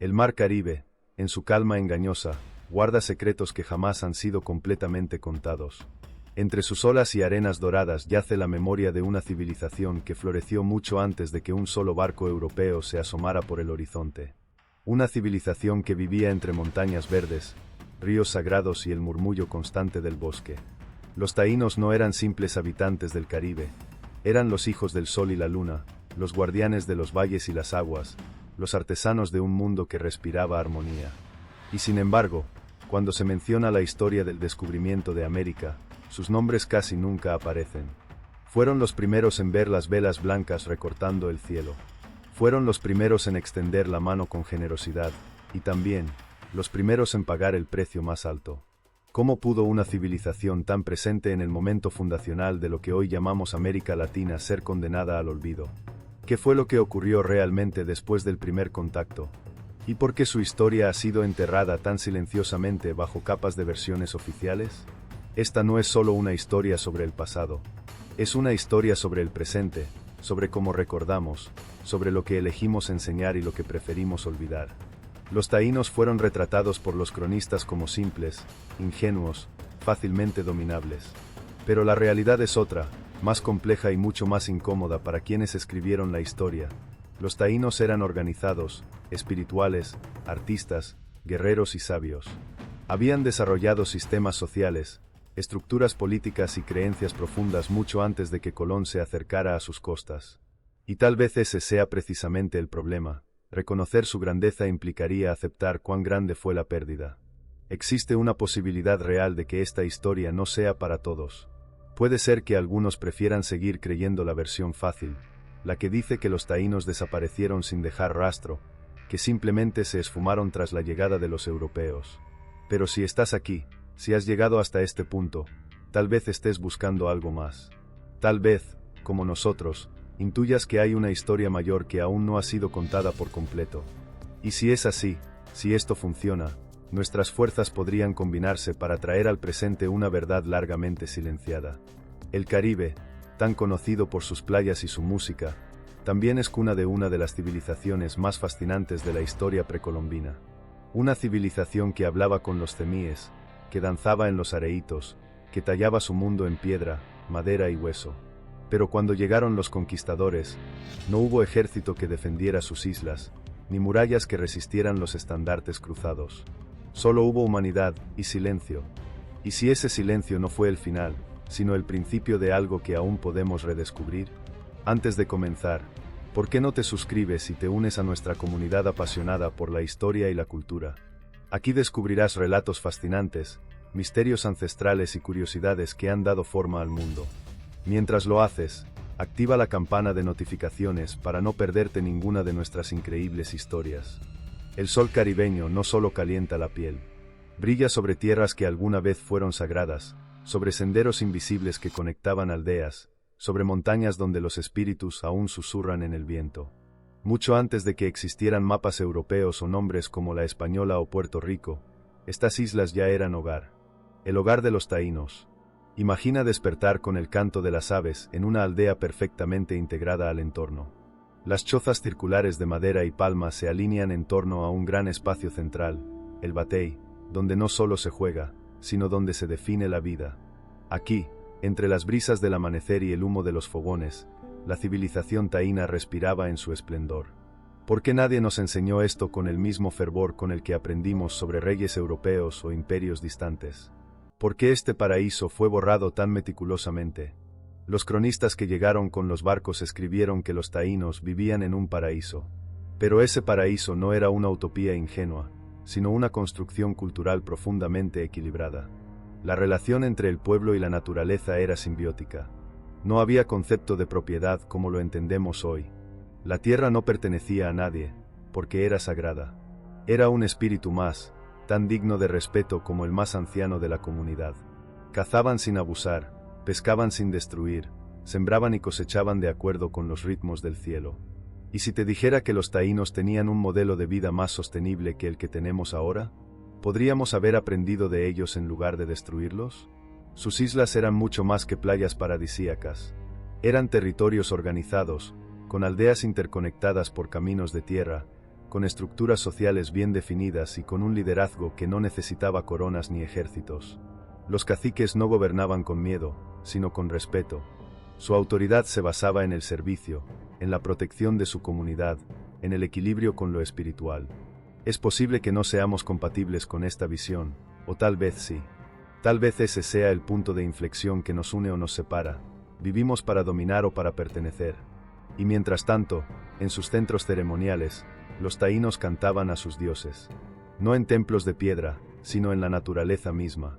El mar Caribe, en su calma engañosa, guarda secretos que jamás han sido completamente contados. Entre sus olas y arenas doradas yace la memoria de una civilización que floreció mucho antes de que un solo barco europeo se asomara por el horizonte. Una civilización que vivía entre montañas verdes, ríos sagrados y el murmullo constante del bosque. Los taínos no eran simples habitantes del Caribe, eran los hijos del sol y la luna, los guardianes de los valles y las aguas, los artesanos de un mundo que respiraba armonía. Y sin embargo, cuando se menciona la historia del descubrimiento de América, sus nombres casi nunca aparecen. Fueron los primeros en ver las velas blancas recortando el cielo. Fueron los primeros en extender la mano con generosidad, y también, los primeros en pagar el precio más alto. ¿Cómo pudo una civilización tan presente en el momento fundacional de lo que hoy llamamos América Latina ser condenada al olvido? ¿Qué fue lo que ocurrió realmente después del primer contacto? ¿Y por qué su historia ha sido enterrada tan silenciosamente bajo capas de versiones oficiales? Esta no es solo una historia sobre el pasado. Es una historia sobre el presente, sobre cómo recordamos, sobre lo que elegimos enseñar y lo que preferimos olvidar. Los taínos fueron retratados por los cronistas como simples, ingenuos, fácilmente dominables. Pero la realidad es otra, más compleja y mucho más incómoda para quienes escribieron la historia. Los taínos eran organizados, espirituales, artistas, guerreros y sabios. Habían desarrollado sistemas sociales, estructuras políticas y creencias profundas mucho antes de que Colón se acercara a sus costas. Y tal vez ese sea precisamente el problema. Reconocer su grandeza implicaría aceptar cuán grande fue la pérdida. Existe una posibilidad real de que esta historia no sea para todos. Puede ser que algunos prefieran seguir creyendo la versión fácil, la que dice que los taínos desaparecieron sin dejar rastro, que simplemente se esfumaron tras la llegada de los europeos. Pero si estás aquí, si has llegado hasta este punto, tal vez estés buscando algo más. Tal vez, como nosotros, intuyas que hay una historia mayor que aún no ha sido contada por completo. Y si es así, si esto funciona, nuestras fuerzas podrían combinarse para traer al presente una verdad largamente silenciada. El Caribe, tan conocido por sus playas y su música, también es cuna de una de las civilizaciones más fascinantes de la historia precolombina. Una civilización que hablaba con los cemíes, que danzaba en los areitos, que tallaba su mundo en piedra, madera y hueso. Pero cuando llegaron los conquistadores, no hubo ejército que defendiera sus islas, ni murallas que resistieran los estandartes cruzados. Solo hubo humanidad y silencio. Y si ese silencio no fue el final, sino el principio de algo que aún podemos redescubrir. Antes de comenzar, ¿por qué no te suscribes y te unes a nuestra comunidad apasionada por la historia y la cultura? Aquí descubrirás relatos fascinantes, misterios ancestrales y curiosidades que han dado forma al mundo. Mientras lo haces, activa la campana de notificaciones para no perderte ninguna de nuestras increíbles historias. El sol caribeño no solo calienta la piel, brilla sobre tierras que alguna vez fueron sagradas, sobre senderos invisibles que conectaban aldeas, sobre montañas donde los espíritus aún susurran en el viento. Mucho antes de que existieran mapas europeos o nombres como La Española o Puerto Rico, estas islas ya eran hogar. El hogar de los taínos. Imagina despertar con el canto de las aves en una aldea perfectamente integrada al entorno. Las chozas circulares de madera y palma se alinean en torno a un gran espacio central, el batey, donde no solo se juega, sino donde se define la vida. Aquí, entre las brisas del amanecer y el humo de los fogones, la civilización taína respiraba en su esplendor. ¿Por qué nadie nos enseñó esto con el mismo fervor con el que aprendimos sobre reyes europeos o imperios distantes? ¿Por qué este paraíso fue borrado tan meticulosamente? Los cronistas que llegaron con los barcos escribieron que los taínos vivían en un paraíso. Pero ese paraíso no era una utopía ingenua, sino una construcción cultural profundamente equilibrada. La relación entre el pueblo y la naturaleza era simbiótica. No había concepto de propiedad como lo entendemos hoy. La tierra no pertenecía a nadie, porque era sagrada. Era un espíritu más, tan digno de respeto como el más anciano de la comunidad. Cazaban sin abusar, pescaban sin destruir, sembraban y cosechaban de acuerdo con los ritmos del cielo. ¿Y si te dijera que los taínos tenían un modelo de vida más sostenible que el que tenemos ahora? ¿Podríamos haber aprendido de ellos en lugar de destruirlos? Sus islas eran mucho más que playas paradisíacas. Eran territorios organizados, con aldeas interconectadas por caminos de tierra, con estructuras sociales bien definidas y con un liderazgo que no necesitaba coronas ni ejércitos. Los caciques no gobernaban con miedo, sino con respeto. Su autoridad se basaba en el servicio, en la protección de su comunidad, en el equilibrio con lo espiritual. Es posible que no seamos compatibles con esta visión, o tal vez sí. Tal vez ese sea el punto de inflexión que nos une o nos separa. Vivimos para dominar o para pertenecer. Y mientras tanto, en sus centros ceremoniales, los taínos cantaban a sus dioses. No en templos de piedra, sino en la naturaleza misma.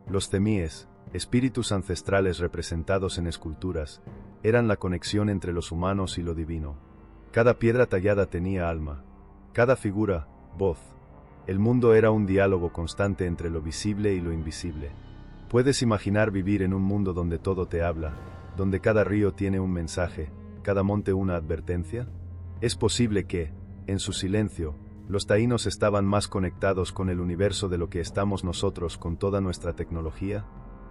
Los temíes, espíritus ancestrales representados en esculturas, eran la conexión entre los humanos y lo divino. Cada piedra tallada tenía alma. Cada figura, voz. El mundo era un diálogo constante entre lo visible y lo invisible. ¿Puedes imaginar vivir en un mundo donde todo te habla, donde cada río tiene un mensaje, cada monte una advertencia? Es posible que, en su silencio, los taínos estaban más conectados con el universo de lo que estamos nosotros con toda nuestra tecnología.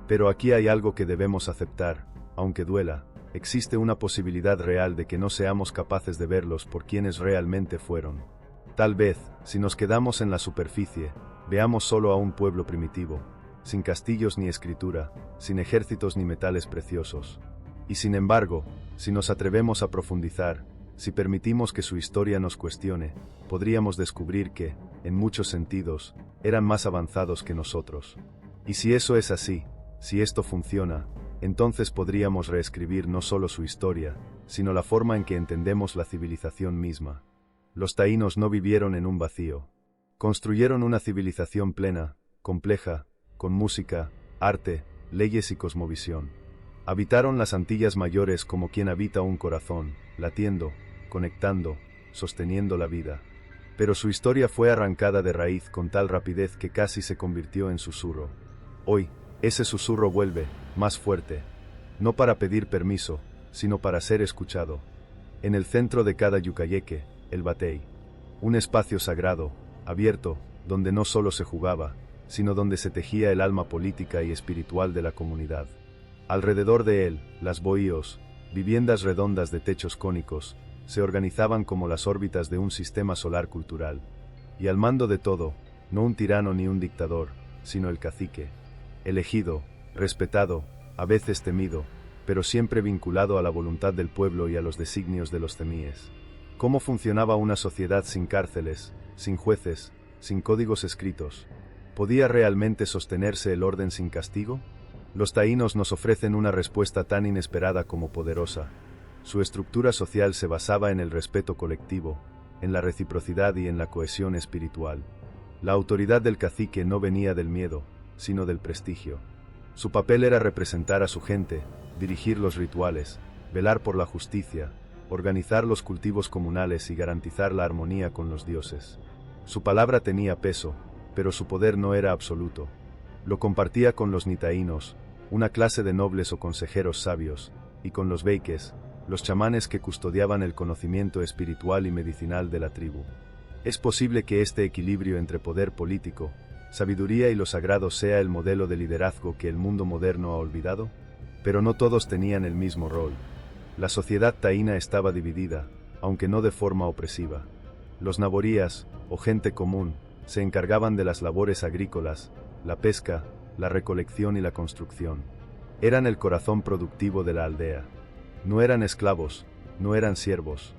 Pero aquí hay algo que debemos aceptar, aunque duela, existe una posibilidad real de que no seamos capaces de verlos por quienes realmente fueron. Tal vez, si nos quedamos en la superficie, veamos solo a un pueblo primitivo, sin castillos ni escritura, sin ejércitos ni metales preciosos. Y sin embargo, si nos atrevemos a profundizar, si permitimos que su historia nos cuestione, podríamos descubrir que, en muchos sentidos, eran más avanzados que nosotros. Y si eso es así, si esto funciona, entonces podríamos reescribir no solo su historia, sino la forma en que entendemos la civilización misma. Los taínos no vivieron en un vacío. Construyeron una civilización plena, compleja, con música, arte, leyes y cosmovisión. Habitaron las Antillas Mayores como quien habita un corazón, latiendo, conectando, sosteniendo la vida. Pero su historia fue arrancada de raíz con tal rapidez que casi se convirtió en susurro. Hoy, ese susurro vuelve, más fuerte. No para pedir permiso, sino para ser escuchado. En el centro de cada yucayeque, el batey. Un espacio sagrado, abierto, donde no solo se jugaba, sino donde se tejía el alma política y espiritual de la comunidad. Alrededor de él, las bohíos, viviendas redondas de techos cónicos, se organizaban como las órbitas de un sistema solar cultural. Y al mando de todo, no un tirano ni un dictador, sino el cacique. Elegido, respetado, a veces temido, pero siempre vinculado a la voluntad del pueblo y a los designios de los temíes. ¿Cómo funcionaba una sociedad sin cárceles, sin jueces, sin códigos escritos? ¿Podía realmente sostenerse el orden sin castigo? Los taínos nos ofrecen una respuesta tan inesperada como poderosa. Su estructura social se basaba en el respeto colectivo, en la reciprocidad y en la cohesión espiritual. La autoridad del cacique no venía del miedo, sino del prestigio. Su papel era representar a su gente, dirigir los rituales, velar por la justicia, organizar los cultivos comunales y garantizar la armonía con los dioses. Su palabra tenía peso, pero su poder no era absoluto. Lo compartía con los nitaínos, una clase de nobles o consejeros sabios, y con los beyques, los chamanes que custodiaban el conocimiento espiritual y medicinal de la tribu. Es posible que este equilibrio entre poder político, sabiduría y lo sagrado sea el modelo de liderazgo que el mundo moderno ha olvidado, pero no todos tenían el mismo rol. La sociedad taína estaba dividida, aunque no de forma opresiva. Los naborías, o gente común, se encargaban de las labores agrícolas, la pesca, la recolección y la construcción. Eran el corazón productivo de la aldea. No eran esclavos, no eran siervos.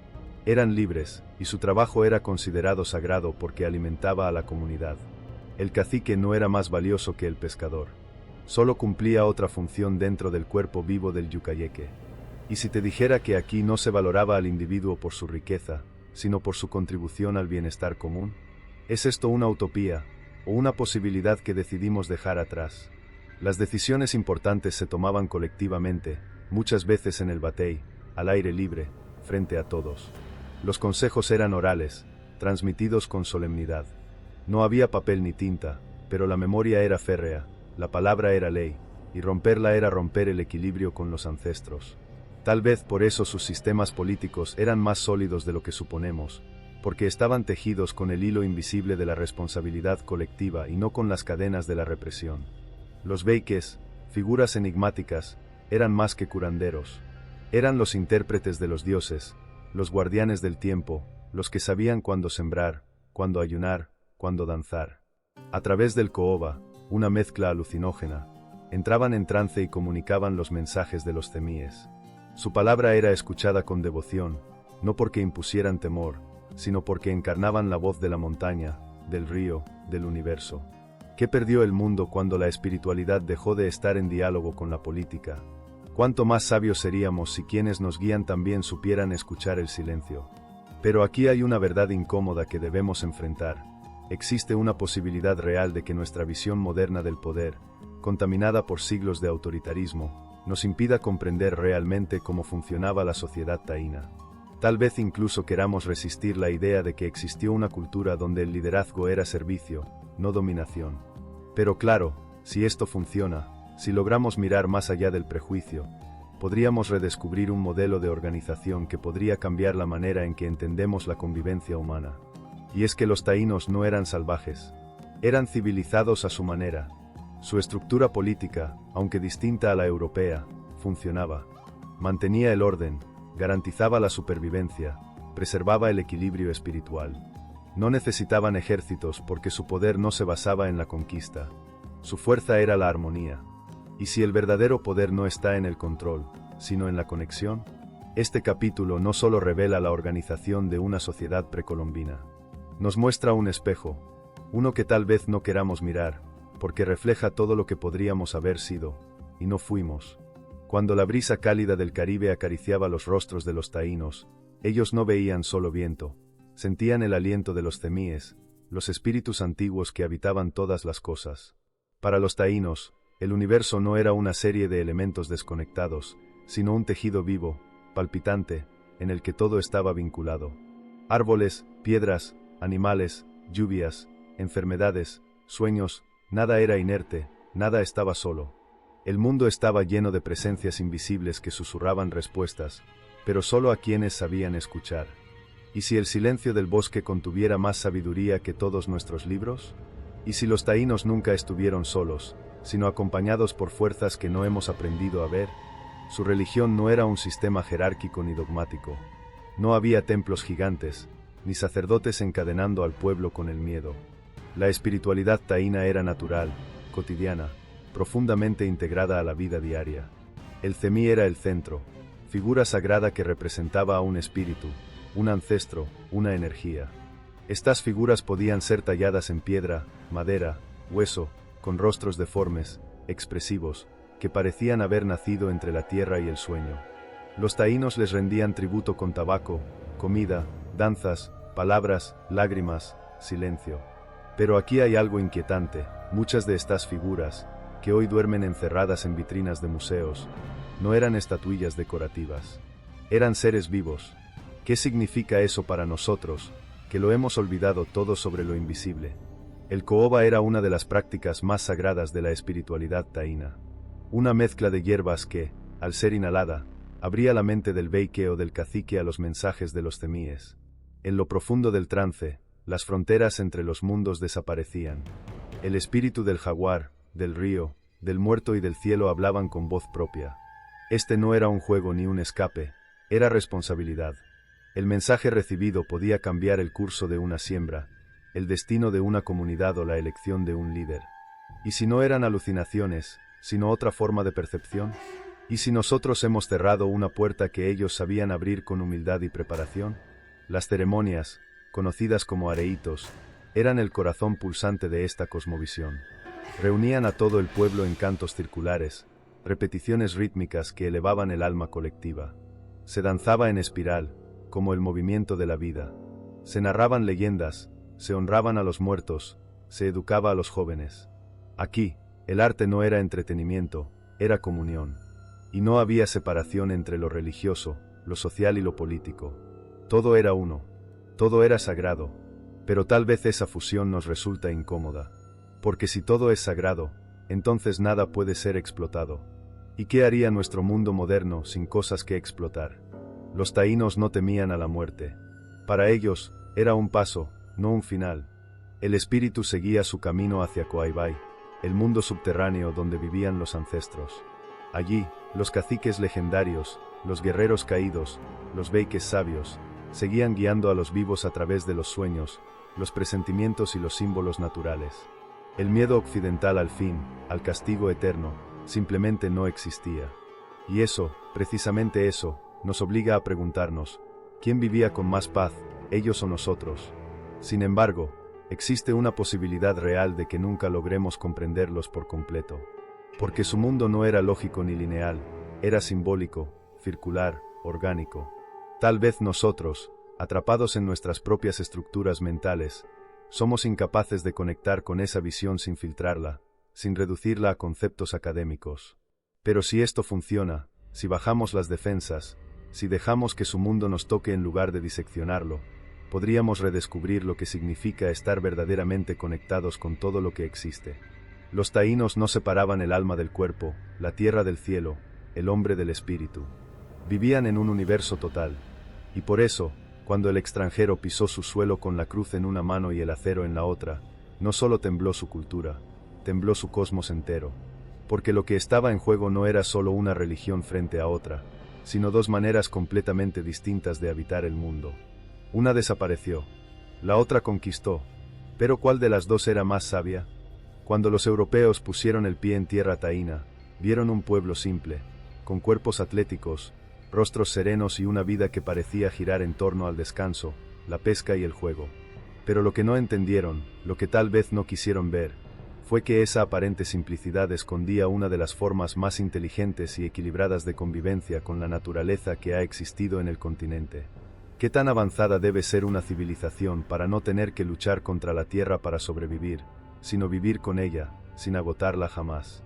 Eran libres, y su trabajo era considerado sagrado porque alimentaba a la comunidad. El cacique no era más valioso que el pescador. Solo cumplía otra función dentro del cuerpo vivo del yucayeque. Y si te dijera que aquí no se valoraba al individuo por su riqueza, sino por su contribución al bienestar común, ¿es esto una utopía, o una posibilidad que decidimos dejar atrás? Las decisiones importantes se tomaban colectivamente, muchas veces en el batey, al aire libre, frente a todos. Los consejos eran orales, transmitidos con solemnidad. No había papel ni tinta, pero la memoria era férrea, la palabra era ley, y romperla era romper el equilibrio con los ancestros. Tal vez por eso sus sistemas políticos eran más sólidos de lo que suponemos, porque estaban tejidos con el hilo invisible de la responsabilidad colectiva y no con las cadenas de la represión. Los beyques, figuras enigmáticas, eran más que curanderos. Eran los intérpretes de los dioses, los guardianes del tiempo, los que sabían cuándo sembrar, cuándo ayunar, cuándo danzar. A través del caoba, una mezcla alucinógena, entraban en trance y comunicaban los mensajes de los temíes. Su palabra era escuchada con devoción, no porque impusieran temor, sino porque encarnaban la voz de la montaña, del río, del universo. ¿Qué perdió el mundo cuando la espiritualidad dejó de estar en diálogo con la política? ¿Cuánto más sabios seríamos si quienes nos guían también supieran escuchar el silencio? Pero aquí hay una verdad incómoda que debemos enfrentar. Existe una posibilidad real de que nuestra visión moderna del poder, contaminada por siglos de autoritarismo, nos impida comprender realmente cómo funcionaba la sociedad taína. Tal vez incluso queramos resistir la idea de que existió una cultura donde el liderazgo era servicio, no dominación. Pero claro, si esto funciona, si logramos mirar más allá del prejuicio, podríamos redescubrir un modelo de organización que podría cambiar la manera en que entendemos la convivencia humana. Y es que los taínos no eran salvajes. Eran civilizados a su manera. Su estructura política, aunque distinta a la europea, funcionaba. Mantenía el orden, garantizaba la supervivencia, preservaba el equilibrio espiritual. No necesitaban ejércitos porque su poder no se basaba en la conquista. Su fuerza era la armonía. Y si el verdadero poder no está en el control, sino en la conexión, este capítulo no solo revela la organización de una sociedad precolombina. Nos muestra un espejo, uno que tal vez no queramos mirar, porque refleja todo lo que podríamos haber sido, y no fuimos. Cuando la brisa cálida del Caribe acariciaba los rostros de los taínos, ellos no veían solo viento, sentían el aliento de los temíes, los espíritus antiguos que habitaban todas las cosas. Para los taínos, el universo no era una serie de elementos desconectados, sino un tejido vivo, palpitante, en el que todo estaba vinculado. Árboles, piedras, animales, lluvias, enfermedades, sueños, nada era inerte, nada estaba solo. El mundo estaba lleno de presencias invisibles que susurraban respuestas, pero solo a quienes sabían escuchar. ¿Y si el silencio del bosque contuviera más sabiduría que todos nuestros libros? ¿Y si los taínos nunca estuvieron solos, sino acompañados por fuerzas que no hemos aprendido a ver? Su religión no era un sistema jerárquico ni dogmático. No había templos gigantes, ni sacerdotes encadenando al pueblo con el miedo. La espiritualidad taína era natural, cotidiana, profundamente integrada a la vida diaria. El cemí era el centro, figura sagrada que representaba a un espíritu, un ancestro, una energía. Estas figuras podían ser talladas en piedra, madera, hueso, con rostros deformes, expresivos, que parecían haber nacido entre la tierra y el sueño. Los taínos les rendían tributo con tabaco, comida, danzas, palabras, lágrimas, silencio. Pero aquí hay algo inquietante: muchas de estas figuras, que hoy duermen encerradas en vitrinas de museos, no eran estatuillas decorativas. Eran seres vivos. ¿Qué significa eso para nosotros, que lo hemos olvidado todo sobre lo invisible? El caoba era una de las prácticas más sagradas de la espiritualidad taína. Una mezcla de hierbas que, al ser inhalada, abría la mente del beyque o del cacique a los mensajes de los temíes. En lo profundo del trance, las fronteras entre los mundos desaparecían. El espíritu del jaguar, del río, del muerto y del cielo hablaban con voz propia. Este no era un juego ni un escape, era responsabilidad. El mensaje recibido podía cambiar el curso de una siembra, el destino de una comunidad o la elección de un líder. ¿Y si no eran alucinaciones, sino otra forma de percepción? ¿Y si nosotros hemos cerrado una puerta que ellos sabían abrir con humildad y preparación? Las ceremonias, conocidas como areitos, eran el corazón pulsante de esta cosmovisión. Reunían a todo el pueblo en cantos circulares, repeticiones rítmicas que elevaban el alma colectiva. Se danzaba en espiral, como el movimiento de la vida. Se narraban leyendas, se honraban a los muertos, se educaba a los jóvenes. Aquí, el arte no era entretenimiento, era comunión. Y no había separación entre lo religioso, lo social y lo político. Todo era uno. Todo era sagrado. Pero tal vez esa fusión nos resulta incómoda. Porque si todo es sagrado, entonces nada puede ser explotado. ¿Y qué haría nuestro mundo moderno sin cosas que explotar? Los taínos no temían a la muerte. Para ellos, era un paso, no un final. El espíritu seguía su camino hacia Coaybay, el mundo subterráneo donde vivían los ancestros. Allí, los caciques legendarios, los guerreros caídos, los beyques sabios, seguían guiando a los vivos a través de los sueños, los presentimientos y los símbolos naturales. El miedo occidental al fin, al castigo eterno, simplemente no existía. Y eso, precisamente eso, nos obliga a preguntarnos, ¿quién vivía con más paz, ellos o nosotros? Sin embargo, existe una posibilidad real de que nunca logremos comprenderlos por completo. Porque su mundo no era lógico ni lineal, era simbólico, circular, orgánico. Tal vez nosotros, atrapados en nuestras propias estructuras mentales, somos incapaces de conectar con esa visión sin filtrarla, sin reducirla a conceptos académicos. Pero si esto funciona, si bajamos las defensas, si dejamos que su mundo nos toque en lugar de diseccionarlo, podríamos redescubrir lo que significa estar verdaderamente conectados con todo lo que existe. Los taínos no separaban el alma del cuerpo, la tierra del cielo, el hombre del espíritu. Vivían en un universo total. Y por eso, cuando el extranjero pisó su suelo con la cruz en una mano y el acero en la otra, no solo tembló su cultura, tembló su cosmos entero. Porque lo que estaba en juego no era solo una religión frente a otra, sino dos maneras completamente distintas de habitar el mundo. Una desapareció, la otra conquistó. Pero ¿cuál de las dos era más sabia? Cuando los europeos pusieron el pie en tierra taína, vieron un pueblo simple, con cuerpos atléticos, rostros serenos y una vida que parecía girar en torno al descanso, la pesca y el juego. Pero lo que no entendieron, lo que tal vez no quisieron ver, fue que esa aparente simplicidad escondía una de las formas más inteligentes y equilibradas de convivencia con la naturaleza que ha existido en el continente. ¿Qué tan avanzada debe ser una civilización para no tener que luchar contra la tierra para sobrevivir, sino vivir con ella, sin agotarla jamás?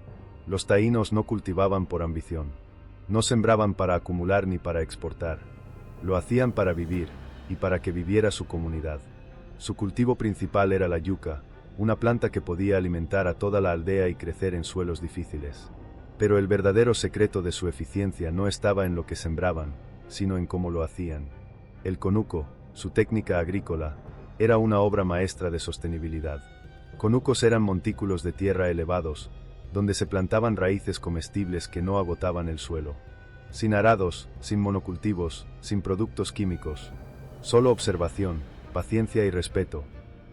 Los taínos no cultivaban por ambición. No sembraban para acumular ni para exportar. Lo hacían para vivir, y para que viviera su comunidad. Su cultivo principal era la yuca, una planta que podía alimentar a toda la aldea y crecer en suelos difíciles. Pero el verdadero secreto de su eficiencia no estaba en lo que sembraban, sino en cómo lo hacían. El conuco, su técnica agrícola, era una obra maestra de sostenibilidad. Conucos eran montículos de tierra elevados, donde se plantaban raíces comestibles que no agotaban el suelo. Sin arados, sin monocultivos, sin productos químicos. Solo observación, paciencia y respeto.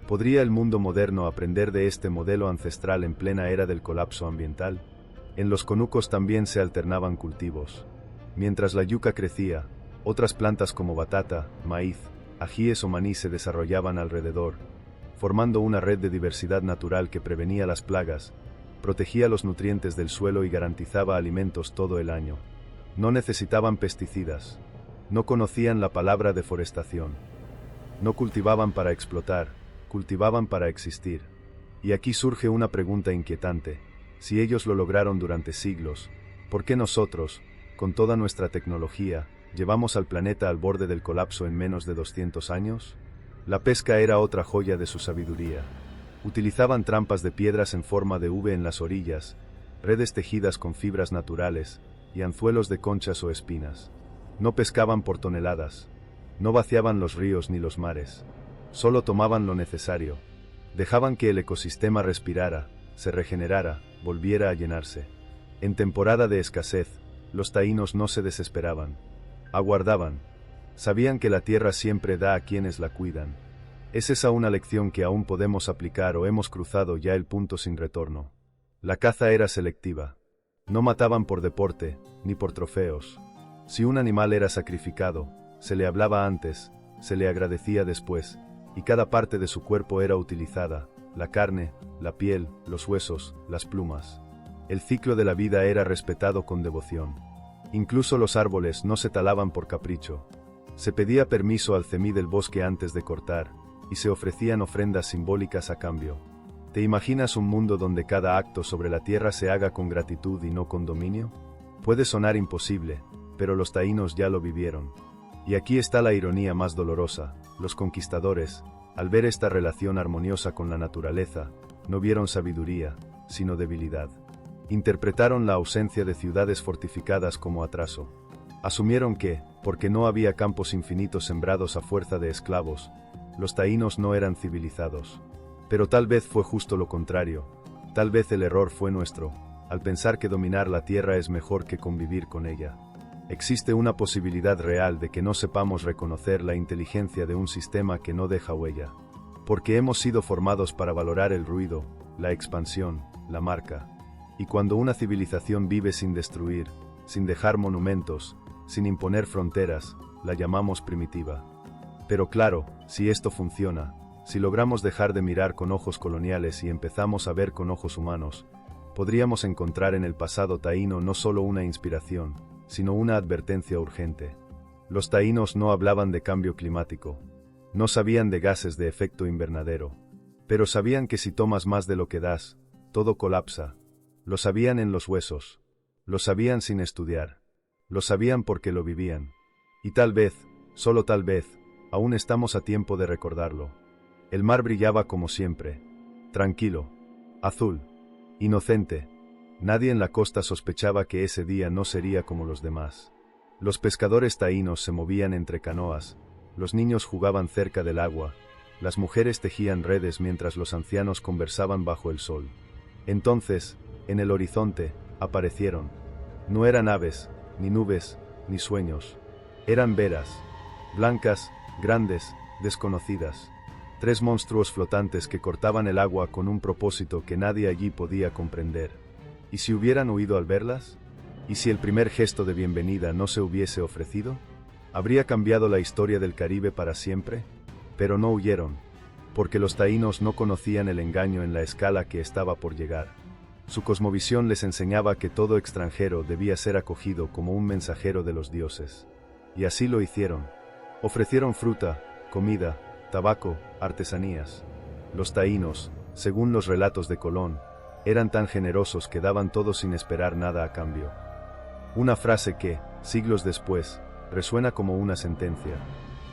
¿Podría el mundo moderno aprender de este modelo ancestral en plena era del colapso ambiental? En los conucos también se alternaban cultivos. Mientras la yuca crecía, otras plantas como batata, maíz, ajíes o maní se desarrollaban alrededor, formando una red de diversidad natural que prevenía las plagas, protegía los nutrientes del suelo y garantizaba alimentos todo el año. No necesitaban pesticidas. No conocían la palabra deforestación. No cultivaban para explotar, cultivaban para existir. Y aquí surge una pregunta inquietante. Si ellos lo lograron durante siglos, ¿por qué nosotros, con toda nuestra tecnología, llevamos al planeta al borde del colapso en menos de 200 años? La pesca era otra joya de su sabiduría. Utilizaban trampas de piedras en forma de V en las orillas, redes tejidas con fibras naturales, y anzuelos de conchas o espinas. No pescaban por toneladas. No vaciaban los ríos ni los mares. Solo tomaban lo necesario. Dejaban que el ecosistema respirara, se regenerara, volviera a llenarse. En temporada de escasez, los taínos no se desesperaban. Aguardaban. Sabían que la tierra siempre da a quienes la cuidan. ¿Es esa una lección que aún podemos aplicar o hemos cruzado ya el punto sin retorno? La caza era selectiva. No mataban por deporte, ni por trofeos. Si un animal era sacrificado, se le hablaba antes, se le agradecía después, y cada parte de su cuerpo era utilizada, la carne, la piel, los huesos, las plumas. El ciclo de la vida era respetado con devoción. Incluso los árboles no se talaban por capricho. Se pedía permiso al cemí del bosque antes de cortar, y se ofrecían ofrendas simbólicas a cambio. ¿Te imaginas un mundo donde cada acto sobre la tierra se haga con gratitud y no con dominio? Puede sonar imposible, pero los taínos ya lo vivieron. Y aquí está la ironía más dolorosa: los conquistadores, al ver esta relación armoniosa con la naturaleza, no vieron sabiduría, sino debilidad. Interpretaron la ausencia de ciudades fortificadas como atraso. Asumieron que, porque no había campos infinitos sembrados a fuerza de esclavos, los taínos no eran civilizados. Pero tal vez fue justo lo contrario. Tal vez el error fue nuestro, al pensar que dominar la tierra es mejor que convivir con ella. existe una posibilidad real de que no sepamos reconocer la inteligencia de un sistema que no deja huella. Porque hemos sido formados para valorar el ruido, la expansión, la marca. Y cuando una civilización vive sin destruir, sin dejar monumentos, sin imponer fronteras, la llamamos primitiva. Pero claro, si esto funciona, si logramos dejar de mirar con ojos coloniales y empezamos a ver con ojos humanos, podríamos encontrar en el pasado taíno no solo una inspiración, sino una advertencia urgente. Los taínos no hablaban de cambio climático, no sabían de gases de efecto invernadero, pero sabían que si tomas más de lo que das, todo colapsa. Lo sabían en los huesos, lo sabían sin estudiar, lo sabían porque lo vivían. Y tal vez, solo tal vez, aún estamos a tiempo de recordarlo. El mar brillaba como siempre, tranquilo, azul, inocente. Nadie en la costa sospechaba que ese día no sería como los demás. Los pescadores taínos se movían entre canoas, los niños jugaban cerca del agua, las mujeres tejían redes mientras los ancianos conversaban bajo el sol. Entonces, en el horizonte, aparecieron. No eran aves, ni nubes, ni sueños. Eran veras, blancas, grandes, desconocidas. 3 monstruos flotantes que cortaban el agua con un propósito que nadie allí podía comprender. ¿Y si hubieran huido al verlas? ¿Y si el primer gesto de bienvenida no se hubiese ofrecido? ¿Habría cambiado la historia del Caribe para siempre? Pero no huyeron, porque los taínos no conocían el engaño en la escala que estaba por llegar. Su cosmovisión les enseñaba que todo extranjero debía ser acogido como un mensajero de los dioses. Y así lo hicieron. Ofrecieron fruta, comida, tabaco, artesanías. Los taínos, según los relatos de Colón, eran tan generosos que daban todo sin esperar nada a cambio. Una frase que, siglos después, resuena como una sentencia.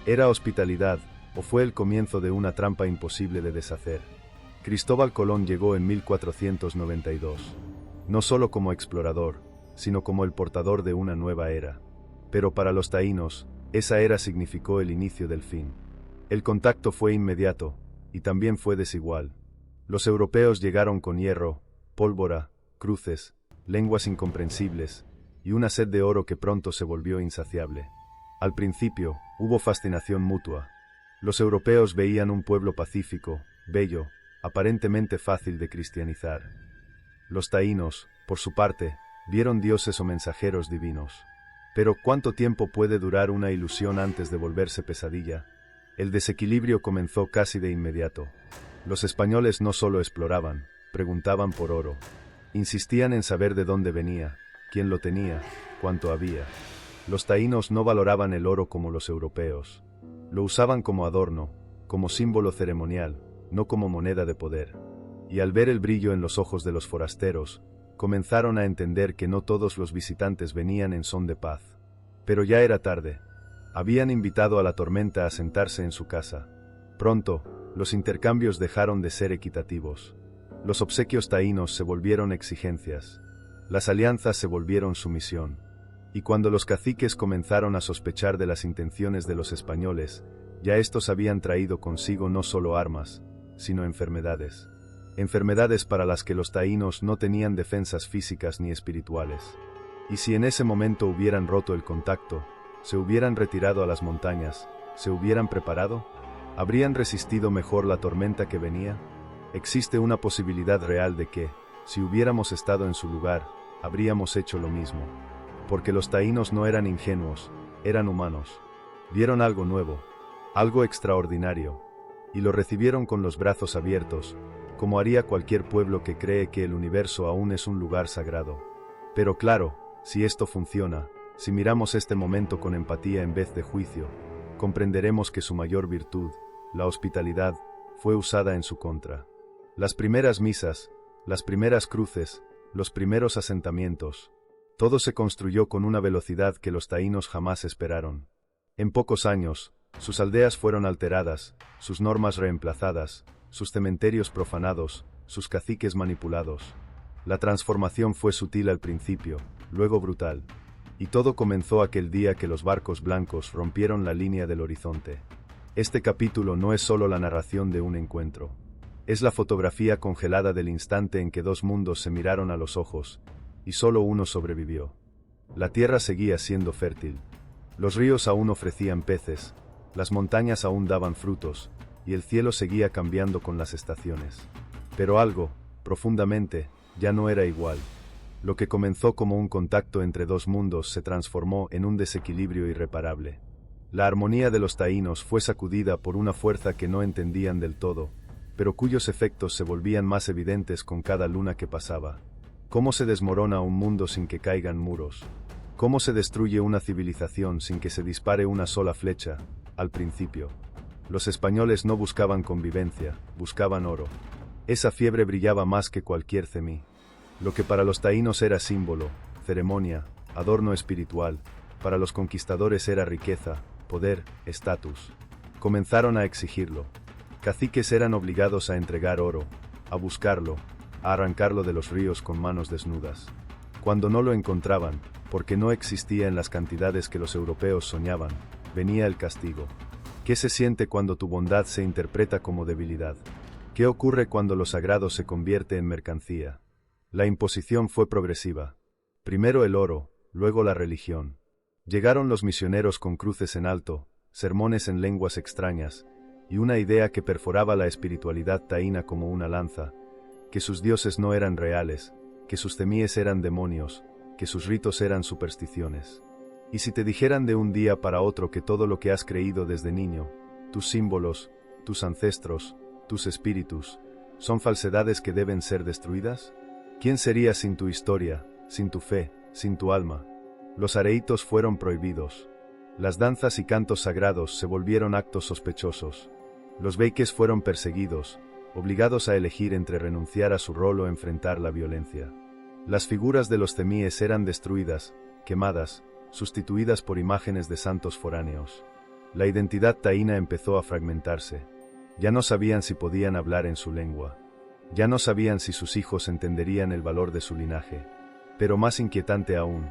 ¿Era hospitalidad, o fue el comienzo de una trampa imposible de deshacer? Cristóbal Colón llegó en 1492. No solo como explorador, sino como el portador de una nueva era. Pero para los taínos, esa era significó el inicio del fin. El contacto fue inmediato, y también fue desigual. Los europeos llegaron con hierro, pólvora, cruces, lenguas incomprensibles, y una sed de oro que pronto se volvió insaciable. Al principio, hubo fascinación mutua. Los europeos veían un pueblo pacífico, bello, aparentemente fácil de cristianizar. Los taínos, por su parte, vieron dioses o mensajeros divinos. Pero ¿cuánto tiempo puede durar una ilusión antes de volverse pesadilla? El desequilibrio comenzó casi de inmediato. Los españoles no solo exploraban, preguntaban por oro. Insistían en saber de dónde venía, quién lo tenía, cuánto había. Los taínos no valoraban el oro como los europeos. Lo usaban como adorno, como símbolo ceremonial, no como moneda de poder. Y al ver el brillo en los ojos de los forasteros, comenzaron a entender que no todos los visitantes venían en son de paz. Pero ya era tarde. Habían invitado a la tormenta a sentarse en su casa. Pronto, los intercambios dejaron de ser equitativos. Los obsequios taínos se volvieron exigencias. Las alianzas se volvieron sumisión. Y cuando los caciques comenzaron a sospechar de las intenciones de los españoles, ya estos habían traído consigo no solo armas, sino enfermedades. Enfermedades para las que los taínos no tenían defensas físicas ni espirituales. Y si en ese momento hubieran roto el contacto, se hubieran retirado a las montañas, se hubieran preparado, ¿habrían resistido mejor la tormenta que venía? Existe una posibilidad real de que, si hubiéramos estado en su lugar, habríamos hecho lo mismo. Porque los taínos no eran ingenuos, eran humanos. Vieron algo nuevo, algo extraordinario, y lo recibieron con los brazos abiertos, como haría cualquier pueblo que cree que el universo aún es un lugar sagrado. Pero claro, si esto funciona, si miramos este momento con empatía en vez de juicio, comprenderemos que su mayor virtud, la hospitalidad, fue usada en su contra. Las primeras misas, las primeras cruces, los primeros asentamientos, todo se construyó con una velocidad que los taínos jamás esperaron. En pocos años, sus aldeas fueron alteradas, sus normas reemplazadas, sus cementerios profanados, sus caciques manipulados. La transformación fue sutil al principio, luego brutal. Y todo comenzó aquel día que los barcos blancos rompieron la línea del horizonte. Este capítulo no es solo la narración de un encuentro. Es la fotografía congelada del instante en que dos mundos se miraron a los ojos, y solo uno sobrevivió. La tierra seguía siendo fértil. Los ríos aún ofrecían peces, las montañas aún daban frutos, y el cielo seguía cambiando con las estaciones. Pero algo, profundamente, ya no era igual. Lo que comenzó como un contacto entre dos mundos se transformó en un desequilibrio irreparable. La armonía de los taínos fue sacudida por una fuerza que no entendían del todo, pero cuyos efectos se volvían más evidentes con cada luna que pasaba. ¿Cómo se desmorona un mundo sin que caigan muros? ¿Cómo se destruye una civilización sin que se dispare una sola flecha? Al principio, los españoles no buscaban convivencia, buscaban oro. Esa fiebre brillaba más que cualquier cemí. Lo que para los taínos era símbolo, ceremonia, adorno espiritual, para los conquistadores era riqueza, poder, estatus. Comenzaron a exigirlo. Caciques eran obligados a entregar oro, a buscarlo, a arrancarlo de los ríos con manos desnudas. Cuando no lo encontraban, porque no existía en las cantidades que los europeos soñaban, venía el castigo. ¿Qué se siente cuando tu bondad se interpreta como debilidad? ¿Qué ocurre cuando lo sagrado se convierte en mercancía? La imposición fue progresiva. Primero el oro, luego la religión. Llegaron los misioneros con cruces en alto, sermones en lenguas extrañas, y una idea que perforaba la espiritualidad taína como una lanza, que sus dioses no eran reales, que sus temíes eran demonios, que sus ritos eran supersticiones. Y si te dijeran de un día para otro que todo lo que has creído desde niño, tus símbolos, tus ancestros, tus espíritus, son falsedades que deben ser destruidas? ¿Quién serías sin tu historia, sin tu fe, sin tu alma? Los areitos fueron prohibidos. Las danzas y cantos sagrados se volvieron actos sospechosos. Los beyques fueron perseguidos, obligados a elegir entre renunciar a su rol o enfrentar la violencia. Las figuras de los temíes eran destruidas, quemadas, sustituidas por imágenes de santos foráneos. La identidad taína empezó a fragmentarse. Ya no sabían si podían hablar en su lengua. Ya no sabían si sus hijos entenderían el valor de su linaje. Pero más inquietante aún,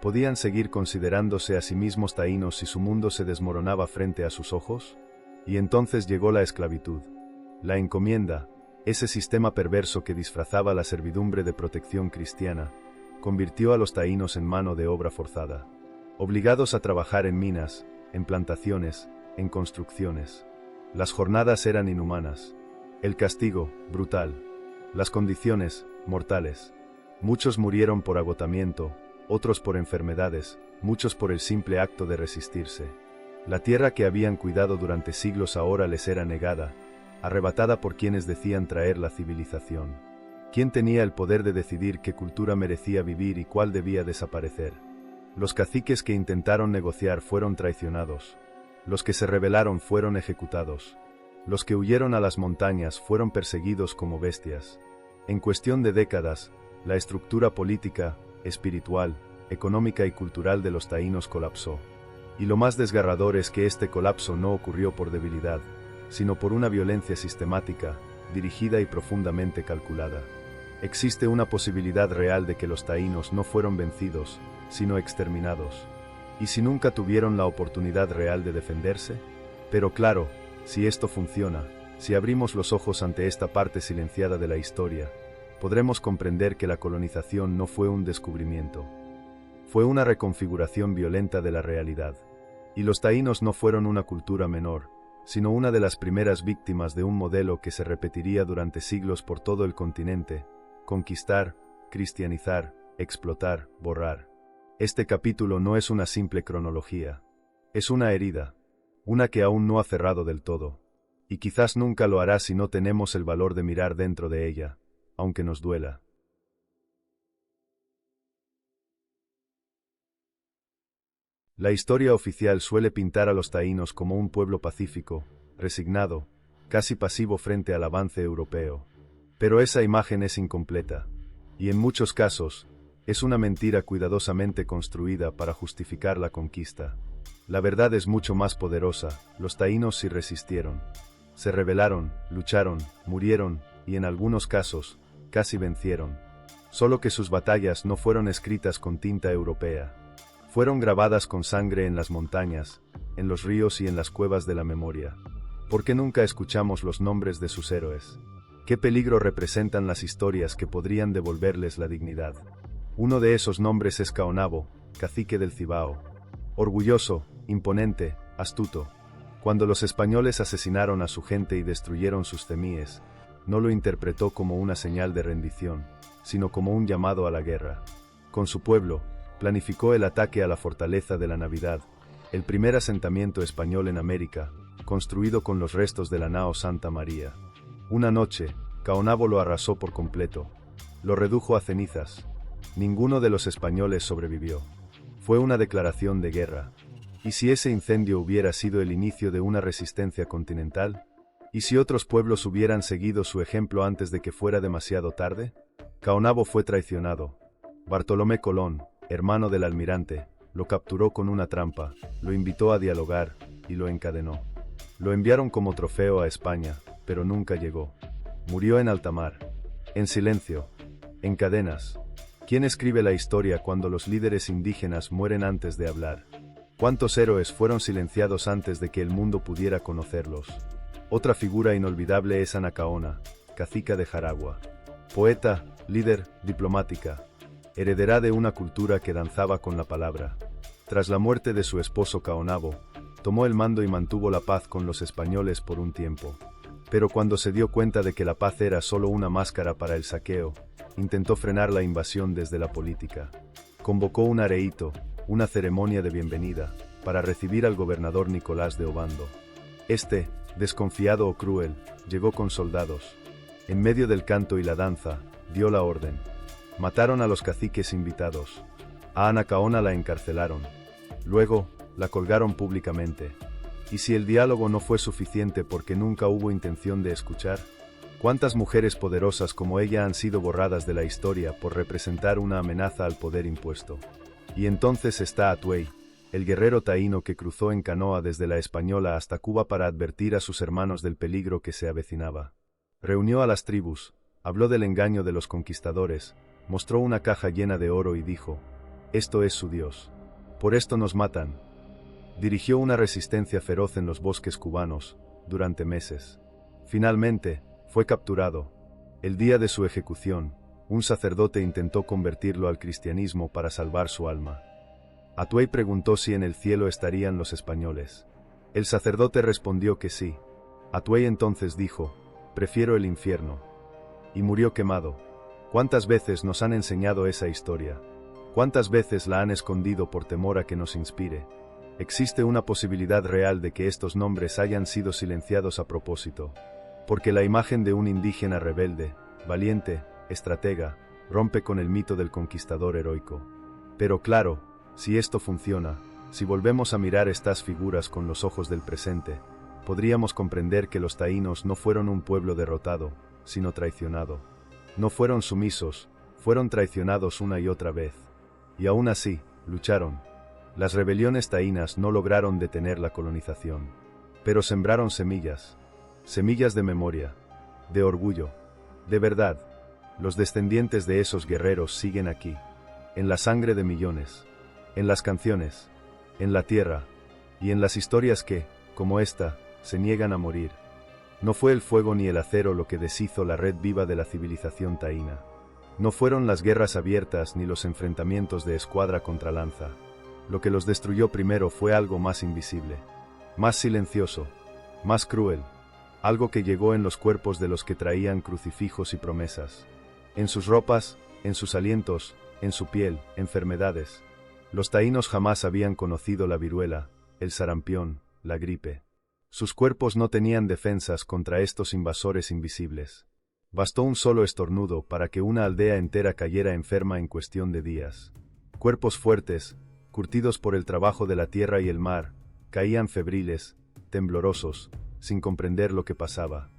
¿podían seguir considerándose a sí mismos taínos si su mundo se desmoronaba frente a sus ojos? Y entonces llegó la esclavitud. La encomienda, ese sistema perverso que disfrazaba la servidumbre de protección cristiana, convirtió a los taínos en mano de obra forzada, obligados a trabajar en minas, en plantaciones, en construcciones. Las jornadas eran inhumanas. El castigo, brutal. Las condiciones, mortales. Muchos murieron por agotamiento, otros por enfermedades, muchos por el simple acto de resistirse. La tierra que habían cuidado durante siglos ahora les era negada, arrebatada por quienes decían traer la civilización. ¿Quién tenía el poder de decidir qué cultura merecía vivir y cuál debía desaparecer? Los caciques que intentaron negociar fueron traicionados. Los que se rebelaron fueron ejecutados. Los que huyeron a las montañas fueron perseguidos como bestias. En cuestión de décadas, la estructura política, espiritual, económica y cultural de los taínos colapsó. Y lo más desgarrador es que este colapso no ocurrió por debilidad, sino por una violencia sistemática, dirigida y profundamente calculada. Existe una posibilidad real de que los taínos no fueron vencidos, sino exterminados. ¿Y si nunca tuvieron la oportunidad real de defenderse? Pero claro, si esto funciona, si abrimos los ojos ante esta parte silenciada de la historia, podremos comprender que la colonización no fue un descubrimiento. Fue una reconfiguración violenta de la realidad. Y los taínos no fueron una cultura menor, sino una de las primeras víctimas de un modelo que se repetiría durante siglos por todo el continente: conquistar, cristianizar, explotar, borrar. Este capítulo no es una simple cronología. Es una herida, una que aún no ha cerrado del todo, y quizás nunca lo hará si no tenemos el valor de mirar dentro de ella, aunque nos duela. La historia oficial suele pintar a los taínos como un pueblo pacífico, resignado, casi pasivo frente al avance europeo. Pero esa imagen es incompleta, y en muchos casos, es una mentira cuidadosamente construida para justificar la conquista. La verdad es mucho más poderosa. Los taínos sí resistieron. Se rebelaron, lucharon, murieron, y en algunos casos, casi vencieron. Solo que sus batallas no fueron escritas con tinta europea. Fueron grabadas con sangre en las montañas, en los ríos y en las cuevas de la memoria. ¿Por qué nunca escuchamos los nombres de sus héroes? ¿Qué peligro representan las historias que podrían devolverles la dignidad? Uno de esos nombres es Caonabo, cacique del Cibao. Orgulloso, imponente, astuto. Cuando los españoles asesinaron a su gente y destruyeron sus cemíes, no lo interpretó como una señal de rendición, sino como un llamado a la guerra. Con su pueblo, planificó el ataque a la fortaleza de la Navidad, el primer asentamiento español en América, construido con los restos de la nao Santa María. Una noche, Caonabo lo arrasó por completo. Lo redujo a cenizas. Ninguno de los españoles sobrevivió. Fue una declaración de guerra. ¿Y si ese incendio hubiera sido el inicio de una resistencia continental? ¿Y si otros pueblos hubieran seguido su ejemplo antes de que fuera demasiado tarde? Caonabo fue traicionado. Bartolomé Colón, hermano del almirante, lo capturó con una trampa, lo invitó a dialogar, y lo encadenó. Lo enviaron como trofeo a España, pero nunca llegó. Murió en alta mar. En silencio. En cadenas. ¿Quién escribe la historia cuando los líderes indígenas mueren antes de hablar? ¿Cuántos héroes fueron silenciados antes de que el mundo pudiera conocerlos? Otra figura inolvidable es Anacaona, cacica de Jaragua. Poeta, líder, diplomática. Heredera de una cultura que danzaba con la palabra. Tras la muerte de su esposo Caonabo, tomó el mando y mantuvo la paz con los españoles por un tiempo. Pero cuando se dio cuenta de que la paz era solo una máscara para el saqueo, intentó frenar la invasión desde la política. Convocó un areíto, una ceremonia de bienvenida, para recibir al gobernador Nicolás de Obando. Este, desconfiado o cruel, llegó con soldados. En medio del canto y la danza, dio la orden. Mataron a los caciques invitados. A Anacaona la encarcelaron. Luego, la colgaron públicamente. ¿Y si el diálogo no fue suficiente porque nunca hubo intención de escuchar? ¿Cuántas mujeres poderosas como ella han sido borradas de la historia por representar una amenaza al poder impuesto? Y entonces está Atuey, el guerrero taíno que cruzó en canoa desde la Española hasta Cuba para advertir a sus hermanos del peligro que se avecinaba. Reunió a las tribus, habló del engaño de los conquistadores, mostró una caja llena de oro y dijo: «Esto es su Dios. Por esto nos matan». Dirigió una resistencia feroz en los bosques cubanos, durante meses. Finalmente, fue capturado. El día de su ejecución, un sacerdote intentó convertirlo al cristianismo para salvar su alma. Atuey preguntó si en el cielo estarían los españoles. El sacerdote respondió que sí. Atuey entonces dijo: «Prefiero el infierno». Y murió quemado. ¿Cuántas veces nos han enseñado esa historia? ¿Cuántas veces la han escondido por temor a que nos inspire? Existe una posibilidad real de que estos nombres hayan sido silenciados a propósito. Porque la imagen de un indígena rebelde, valiente, estratega, rompe con el mito del conquistador heroico. Pero claro, si esto funciona, si volvemos a mirar estas figuras con los ojos del presente, podríamos comprender que los taínos no fueron un pueblo derrotado, sino traicionado. No fueron sumisos, fueron traicionados una y otra vez. Y aún así, lucharon. Las rebeliones taínas no lograron detener la colonización. Pero sembraron semillas. Semillas de memoria, de orgullo, de verdad. Los descendientes de esos guerreros siguen aquí, en la sangre de millones, en las canciones, en la tierra, y en las historias que, como esta, se niegan a morir. No fue el fuego ni el acero lo que deshizo la red viva de la civilización taína. No fueron las guerras abiertas ni los enfrentamientos de escuadra contra lanza. Lo que los destruyó primero fue algo más invisible, más silencioso, más cruel. Algo que llegó en los cuerpos de los que traían crucifijos y promesas. En sus ropas, en sus alientos, en su piel, enfermedades. Los taínos jamás habían conocido la viruela, el sarampión, la gripe. Sus cuerpos no tenían defensas contra estos invasores invisibles. Bastó un solo estornudo para que una aldea entera cayera enferma en cuestión de días. Cuerpos fuertes, curtidos por el trabajo de la tierra y el mar, caían febriles, temblorosos, sin comprender lo que pasaba.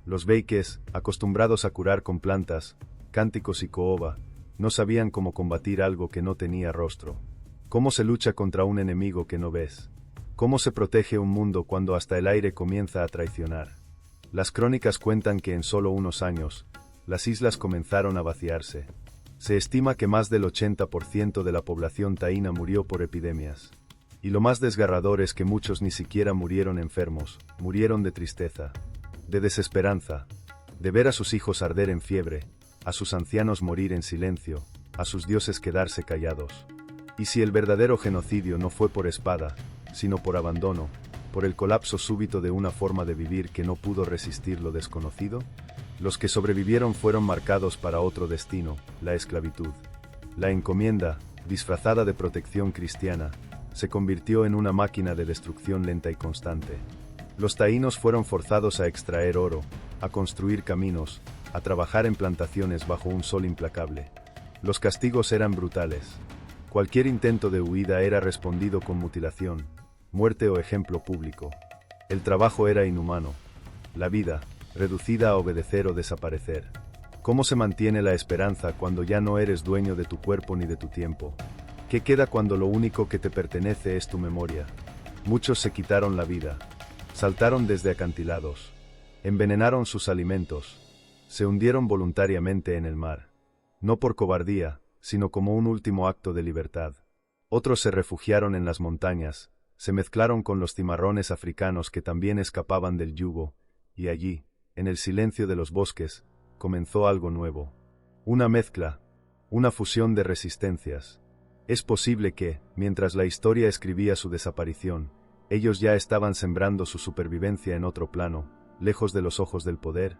Los beyques, acostumbrados a curar con plantas, cánticos y caoba, no sabían cómo combatir algo que no tenía rostro. ¿Cómo se lucha contra un enemigo que no ves? ¿Cómo se protege un mundo cuando hasta el aire comienza a traicionar? Las crónicas cuentan que en solo unos años, las islas comenzaron a vaciarse. Se estima que más del 80% de la población taína murió por epidemias. Y lo más desgarrador es que muchos ni siquiera murieron enfermos, murieron de tristeza, de desesperanza, de ver a sus hijos arder en fiebre, a sus ancianos morir en silencio, a sus dioses quedarse callados. Y si el verdadero genocidio no fue por espada, sino por abandono, por el colapso súbito de una forma de vivir que no pudo resistir lo desconocido, los que sobrevivieron fueron marcados para otro destino, la esclavitud. La encomienda, disfrazada de protección cristiana, se convirtió en una máquina de destrucción lenta y constante. Los taínos fueron forzados a extraer oro, a construir caminos, a trabajar en plantaciones bajo un sol implacable. Los castigos eran brutales. Cualquier intento de huida era respondido con mutilación, muerte o ejemplo público. El trabajo era inhumano. La vida, reducida a obedecer o desaparecer. ¿Cómo se mantiene la esperanza cuando ya no eres dueño de tu cuerpo ni de tu tiempo? ¿Qué queda cuando lo único que te pertenece es tu memoria? Muchos se quitaron la vida. Saltaron desde acantilados. Envenenaron sus alimentos. Se hundieron voluntariamente en el mar. No por cobardía, sino como un último acto de libertad. Otros se refugiaron en las montañas, se mezclaron con los cimarrones africanos que también escapaban del yugo, y allí, en el silencio de los bosques, comenzó algo nuevo. Una mezcla, una fusión de resistencias. Es posible que, mientras la historia escribía su desaparición, ellos ya estaban sembrando su supervivencia en otro plano, lejos de los ojos del poder.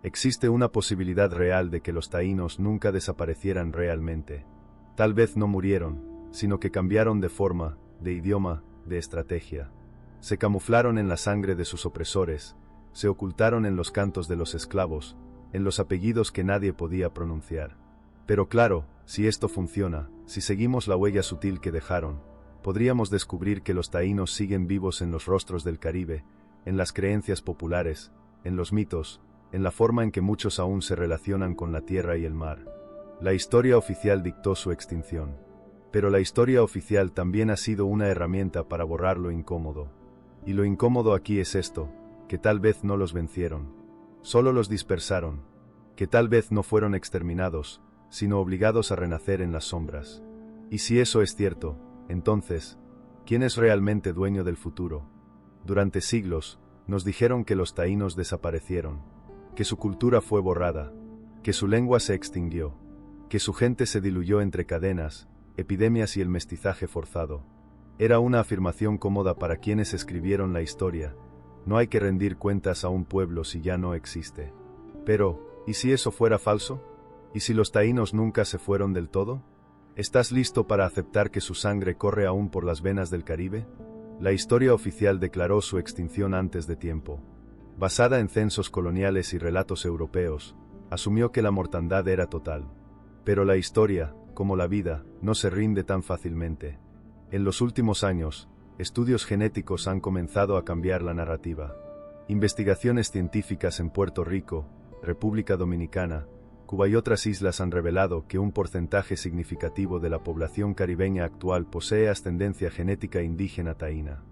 Existe una posibilidad real de que los taínos nunca desaparecieran realmente. Tal vez no murieron, sino que cambiaron de forma, de idioma, de estrategia. Se camuflaron en la sangre de sus opresores, se ocultaron en los cantos de los esclavos, en los apellidos que nadie podía pronunciar. Pero claro, si esto funciona, si seguimos la huella sutil que dejaron, podríamos descubrir que los taínos siguen vivos en los rostros del Caribe, en las creencias populares, en los mitos, en la forma en que muchos aún se relacionan con la tierra y el mar. La historia oficial dictó su extinción. Pero la historia oficial también ha sido una herramienta para borrar lo incómodo. Y lo incómodo aquí es esto, que tal vez no los vencieron. Solo los dispersaron. Que tal vez no fueron exterminados, sino obligados a renacer en las sombras. Y si eso es cierto, entonces, ¿quién es realmente dueño del futuro? Durante siglos, nos dijeron que los taínos desaparecieron, que su cultura fue borrada, que su lengua se extinguió, que su gente se diluyó entre cadenas, epidemias y el mestizaje forzado. Era una afirmación cómoda para quienes escribieron la historia. No hay que rendir cuentas a un pueblo si ya no existe. Pero, ¿y si eso fuera falso? ¿Y si los taínos nunca se fueron del todo? ¿Estás listo para aceptar que su sangre corre aún por las venas del Caribe? La historia oficial declaró su extinción antes de tiempo. Basada en censos coloniales y relatos europeos, asumió que la mortandad era total. Pero la historia, como la vida, no se rinde tan fácilmente. En los últimos años, estudios genéticos han comenzado a cambiar la narrativa. Investigaciones científicas en Puerto Rico, República Dominicana, Cuba y otras islas han revelado que un porcentaje significativo de la población caribeña actual posee ascendencia genética indígena taína.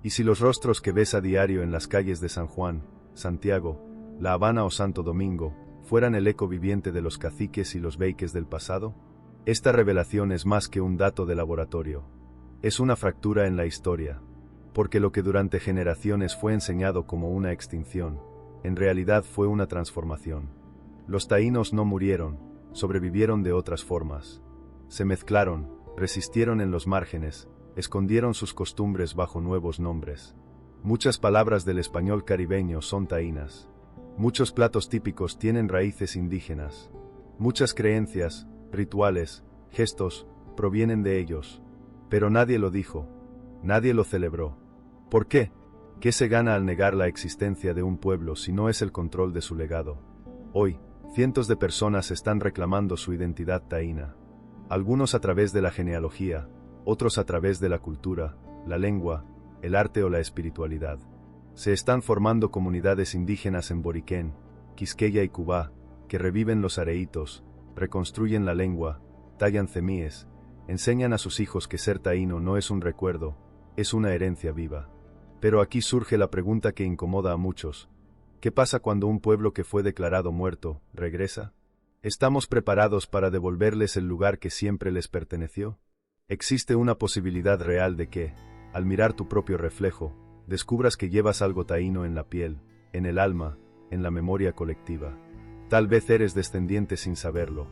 ¿Y si los rostros que ves a diario en las calles de San Juan, Santiago, La Habana o Santo Domingo, fueran el eco viviente de los caciques y los beyques del pasado? Esta revelación es más que un dato de laboratorio. Es una fractura en la historia, porque lo que durante generaciones fue enseñado como una extinción, en realidad fue una transformación. Los taínos no murieron, sobrevivieron de otras formas. Se mezclaron, resistieron en los márgenes, escondieron sus costumbres bajo nuevos nombres. Muchas palabras del español caribeño son taínas. Muchos platos típicos tienen raíces indígenas. Muchas creencias, rituales, gestos, provienen de ellos. Pero nadie lo dijo. Nadie lo celebró. ¿Por qué? ¿Qué se gana al negar la existencia de un pueblo si no es el control de su legado? Hoy, cientos de personas están reclamando su identidad taína. Algunos a través de la genealogía, otros a través de la cultura, la lengua, el arte o la espiritualidad. Se están formando comunidades indígenas en Boriquén, Quisqueya y Cubá, que reviven los areitos, reconstruyen la lengua, tallan cemíes, enseñan a sus hijos que ser taíno no es un recuerdo, es una herencia viva. Pero aquí surge la pregunta que incomoda a muchos. ¿Qué pasa cuando un pueblo que fue declarado muerto, regresa? ¿Estamos preparados para devolverles el lugar que siempre les perteneció? Existe una posibilidad real de que, al mirar tu propio reflejo, descubras que llevas algo taíno en la piel, en el alma, en la memoria colectiva. Tal vez eres descendiente sin saberlo.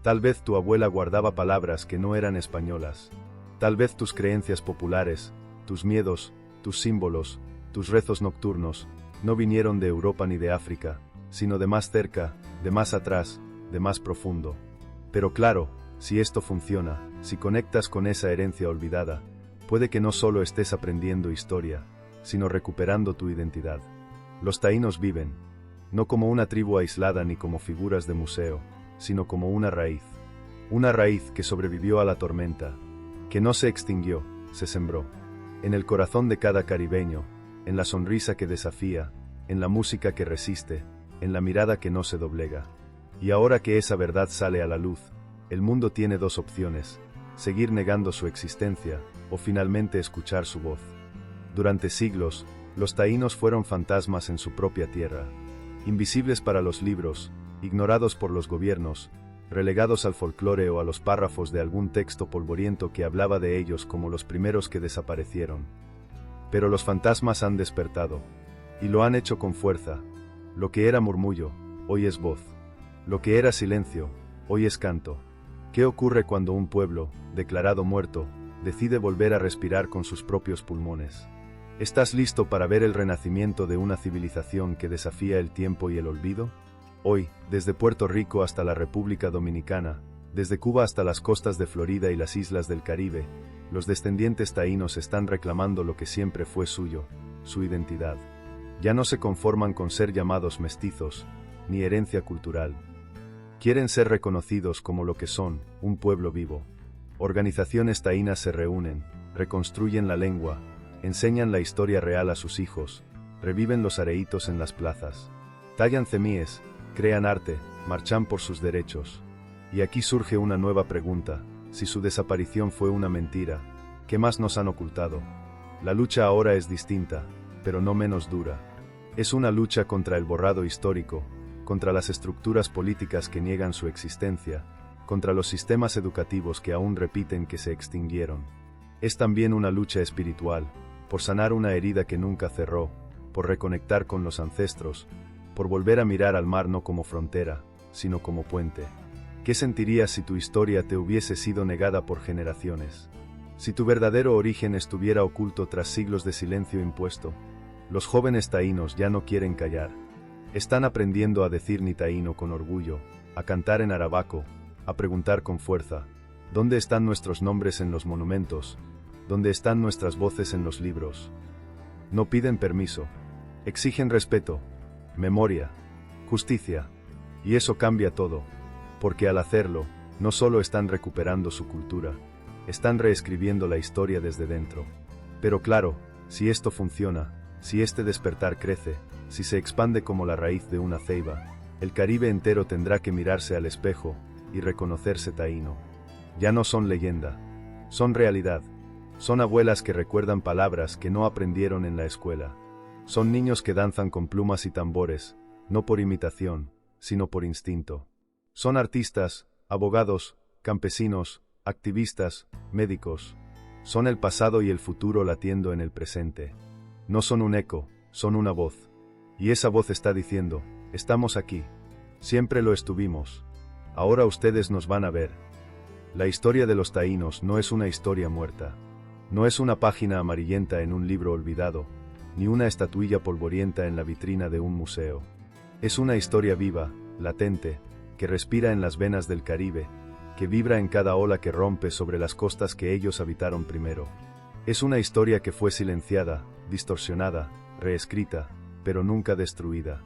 Tal vez tu abuela guardaba palabras que no eran españolas. Tal vez tus creencias populares, tus miedos, tus símbolos, tus rezos nocturnos, no vinieron de Europa ni de África, sino de más cerca, de más atrás, de más profundo. Pero claro, si esto funciona, si conectas con esa herencia olvidada, puede que no solo estés aprendiendo historia, sino recuperando tu identidad. Los taínos viven, no como una tribu aislada ni como figuras de museo, sino como una raíz que sobrevivió a la tormenta, que no se extinguió, se sembró. En el corazón de cada caribeño, en la sonrisa que desafía, en la música que resiste, en la mirada que no se doblega. Y ahora que esa verdad sale a la luz, el mundo tiene dos opciones: seguir negando su existencia, o finalmente escuchar su voz. Durante siglos, los taínos fueron fantasmas en su propia tierra, invisibles para los libros, ignorados por los gobiernos, relegados al folclore o a los párrafos de algún texto polvoriento que hablaba de ellos como los primeros que desaparecieron. Pero los fantasmas han despertado, y lo han hecho con fuerza. Lo que era murmullo, hoy es voz. Lo que era silencio, hoy es canto. ¿Qué ocurre cuando un pueblo, declarado muerto, decide volver a respirar con sus propios pulmones? ¿Estás listo para ver el renacimiento de una civilización que desafía el tiempo y el olvido? Hoy, desde Puerto Rico hasta la República Dominicana, desde Cuba hasta las costas de Florida y las islas del Caribe, los descendientes taínos están reclamando lo que siempre fue suyo, su identidad. Ya no se conforman con ser llamados mestizos, ni herencia cultural. Quieren ser reconocidos como lo que son, un pueblo vivo. Organizaciones taínas se reúnen, reconstruyen la lengua, enseñan la historia real a sus hijos, reviven los areitos en las plazas, tallan cemíes, crean arte, marchan por sus derechos. Y aquí surge una nueva pregunta: si su desaparición fue una mentira, ¿qué más nos han ocultado? La lucha ahora es distinta, pero no menos dura. Es una lucha contra el borrado histórico, contra las estructuras políticas que niegan su existencia, contra los sistemas educativos que aún repiten que se extinguieron. Es también una lucha espiritual, por sanar una herida que nunca cerró, por reconectar con los ancestros, por volver a mirar al mar no como frontera, sino como puente. ¿Qué sentirías si tu historia te hubiese sido negada por generaciones? Si tu verdadero origen estuviera oculto tras siglos de silencio impuesto. Los jóvenes taínos ya no quieren callar. Están aprendiendo a decir ni taíno con orgullo, a cantar en arabaco, a preguntar con fuerza: ¿dónde están nuestros nombres en los monumentos? ¿Dónde están nuestras voces en los libros? No piden permiso, exigen respeto, memoria, justicia. Y eso cambia todo, porque al hacerlo, no solo están recuperando su cultura, están reescribiendo la historia desde dentro. Pero claro, si esto funciona, si este despertar crece, si se expande como la raíz de una ceiba, el Caribe entero tendrá que mirarse al espejo y reconocerse taíno. Ya no son leyenda, son realidad. Son abuelas que recuerdan palabras que no aprendieron en la escuela. Son niños que danzan con plumas y tambores, no por imitación, sino por instinto. Son artistas, abogados, campesinos, activistas, médicos. Son el pasado y el futuro latiendo en el presente. No son un eco, son una voz. Y esa voz está diciendo: estamos aquí. Siempre lo estuvimos. Ahora ustedes nos van a ver. La historia de los taínos no es una historia muerta. No es una página amarillenta en un libro olvidado, ni una estatuilla polvorienta en la vitrina de un museo. Es una historia viva, latente, que respira en las venas del Caribe, que vibra en cada ola que rompe sobre las costas que ellos habitaron primero. Es una historia que fue silenciada, distorsionada, reescrita, pero nunca destruida.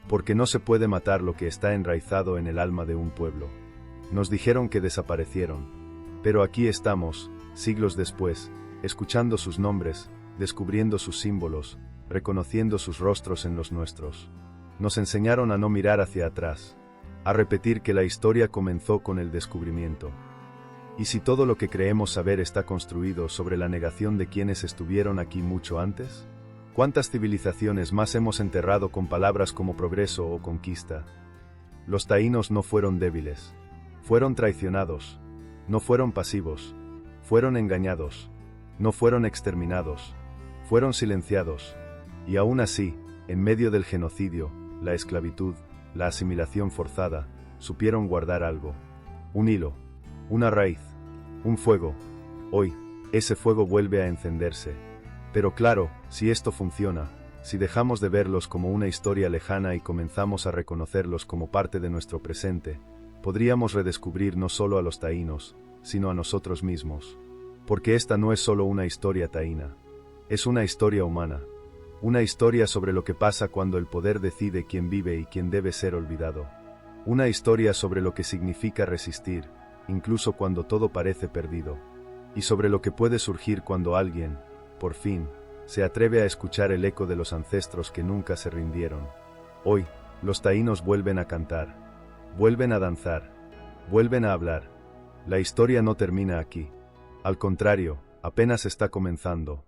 Porque no se puede matar lo que está enraizado en el alma de un pueblo. Nos dijeron que desaparecieron, pero aquí estamos, siglos después, escuchando sus nombres, descubriendo sus símbolos, reconociendo sus rostros en los nuestros. Nos enseñaron a no mirar hacia atrás, a repetir que la historia comenzó con el descubrimiento. ¿Y si todo lo que creemos saber está construido sobre la negación de quienes estuvieron aquí mucho antes? ¿Cuántas civilizaciones más hemos enterrado con palabras como progreso o conquista? Los taínos no fueron débiles. Fueron traicionados. No fueron pasivos. Fueron engañados. No fueron exterminados. Fueron silenciados. Y aún así, en medio del genocidio, la esclavitud, la asimilación forzada, supieron guardar algo. Un hilo, una raíz, un fuego. Hoy, ese fuego vuelve a encenderse. Pero claro, si esto funciona, si dejamos de verlos como una historia lejana y comenzamos a reconocerlos como parte de nuestro presente, podríamos redescubrir no solo a los taínos, sino a nosotros mismos. Porque esta no es solo una historia taína, es una historia humana. Una historia sobre lo que pasa cuando el poder decide quién vive y quién debe ser olvidado. Una historia sobre lo que significa resistir, incluso cuando todo parece perdido. Y sobre lo que puede surgir cuando alguien, por fin, se atreve a escuchar el eco de los ancestros que nunca se rindieron. Hoy, los taínos vuelven a cantar, vuelven a danzar, vuelven a hablar. La historia no termina aquí. Al contrario, apenas está comenzando.